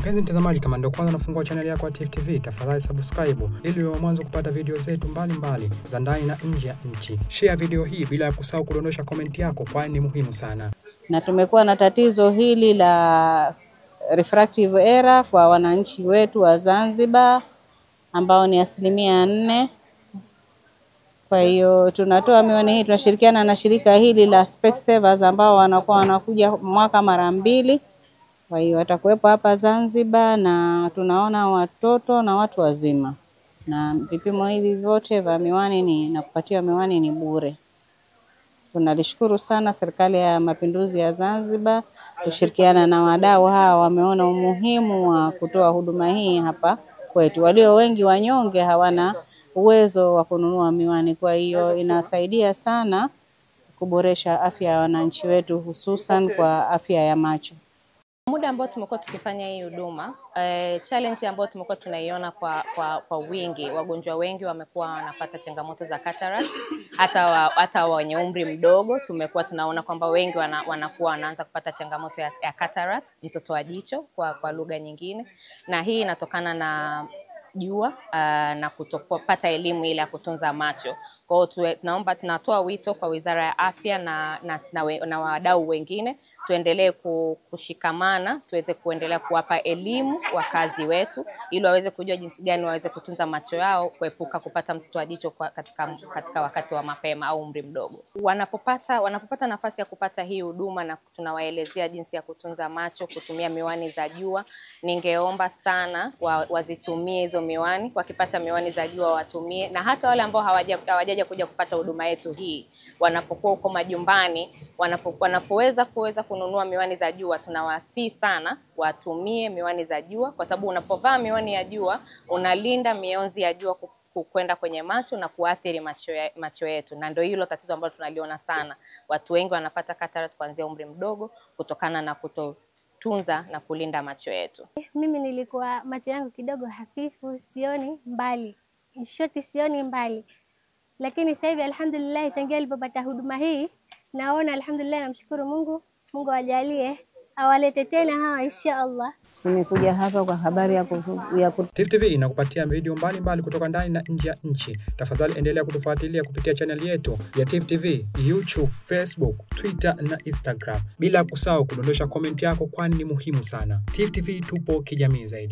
Mpenzi mtazamaji, kama ndio kwanza unafungua channel yako ya Tifu TV, tafadhali subscribe ili uwe mwanzo kupata video zetu mbalimbali za ndani na nje ya nchi. Share video hii bila ya kusahau kudondosha comment yako, kwani ni muhimu sana. Na tumekuwa na tatizo hili la refractive error kwa wananchi wetu wa Zanzibar ambao ni 4%. Kwa hiyo tunatoa miwani hii, tunashirikiana na shirika hili la Specsavers ambao wanakuja mwaka mara 2. Kwa hiyo watakuwepo hapa Zanzibar na tunaona watoto na watu wazima. Na vipimo hivi vyote vya miwani na kupatiwa miwani ni bure. Tunalishukuru sana Serikali ya Mapinduzi ya Zanzibar kushirikiana na wadau hawa, wameona umuhimu wa kutoa huduma hii hapa kwetu. Walio wengi wanyonge hawana uwezo wa kununua miwani, kwa hiyo inasaidia sana kuboresha afya ya wananchi wetu, hususan kwa afya ya macho. Muda ambao tumekuwa tukifanya hii huduma, challenge ambayo tumekuwa tunaiona kwa wingi, wagonjwa wengi wamekuwa wanapata changamoto za cataract, hata wenye umri mdogo tumekuwa tunaona kwamba wengi wanakuwa wanaanza kupata changamoto ya cataract, mtoto wa jicho kwa lugha nyingine, na hii inatokana na jua na kutopata elimu ile ya kutunza macho. Kwa hiyo tunaomba, tunatoa wito kwa Wizara ya Afya na wadau wengine tuendelee kushikamana, tuweze kuendelea kuwapa elimu wakazi wetu ili waweze kujua jinsi gani waweze kutunza macho yao, kuepuka kupata mtoto wa jicho katika wakati wa mapema au umri mdogo. Wanapopata nafasi ya kupata hii huduma na tunawaelezea jinsi ya kutunza macho, kutumia miwani za jua, ningeomba sana wazitumie hizo miwani. Wakipata miwani za jua watumie, na hata wale ambao hawajaja kuja kupata huduma yetu hii, wanapokuwa huko majumbani, wanapoweza kununua miwani za jua, tunawasihi sana watumie miwani za jua, kwa sababu unapovaa miwani ya jua unalinda mionzi ya jua kwenda kwenye macho na kuathiri macho yetu, na ndio hilo tatizo ambalo tunaliona sana. Watu wengi wanapata cataract kuanzia umri mdogo kutokana na kutotunza na kulinda macho yetu. Mimi nilikuwa macho yangu kidogo hafifu, sioni mbali, shoti sioni mbali, lakini sasa hivi alhamdulillah, tangia nilipopata huduma hii naona alhamdulillah, namshukuru Mungu. Mungu ajalie awalete tena hawa inshallah. Nimekuja hapa kwa habari ya Tifu TV inakupatia video mbalimbali kutoka ndani na nje ya nchi. Tafadhali endelea kutufuatilia kupitia channel yetu ya Tifu TV, YouTube, Facebook, Twitter na Instagram. Bila kusahau kudondosha comment yako, kwani ni muhimu sana. Tifu TV tupo kijamii zaidi.